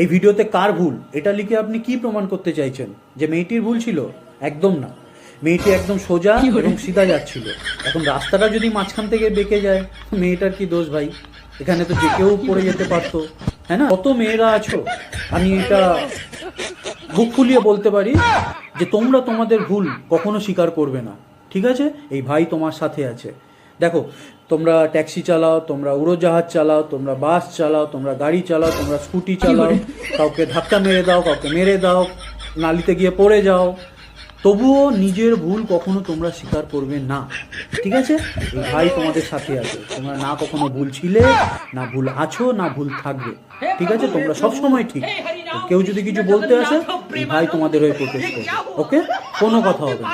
এই ভিডিওতে কার ভুল এটা লিখে আপনি কি প্রমাণ করতে চাইছেন? যে মেয়েটির ভুল ছিল? একদম না। মেয়েটি একদম সোজা এবং সিধা যাচ্ছিল। এখন রাস্তাটা যদি মাঝখান থেকে বেঁকে যায়, মেয়েটার কি দোষ ভাই? এখানে তো যে কেউ পড়ে যেতে পারতো, হ্যাঁ না? কত মেয়েরা আছো, আমি এটা বুক ফুলিয়ে বলতে পারি যে তোমরা তোমাদের ভুল কখনো স্বীকার করবে না। ঠিক আছে? এই ভাই তোমার সাথে আছে। দেখো, তোমরা ট্যাক্সি চালাও, তোমরা উড়োজাহাজ চালাও, তোমরা বাস চালাও, তোমরা গাড়ি চালাও, তোমরা স্কুটি চালাও, কাউকে ধাক্কা মেরে দাও, কাউকে মেরে দাও, নালিতে গিয়ে পড়ে যাও, তবুও নিজের ভুল কখনো তোমরা স্বীকার করবে না। ঠিক আছে? এই ভাই তোমাদের সাথে আছে। তোমরা না কখনো ভুল ছিলে, না ভুল আছো, না ভুল থাকবে। ঠিক আছে? তোমরা সবসময় ঠিক। কেউ যদি কিছু বলতে আসে, এই ভাই তোমাদের হয়ে প্রোটেস্ট করবে। ওকে? কোনো কথা হবে না।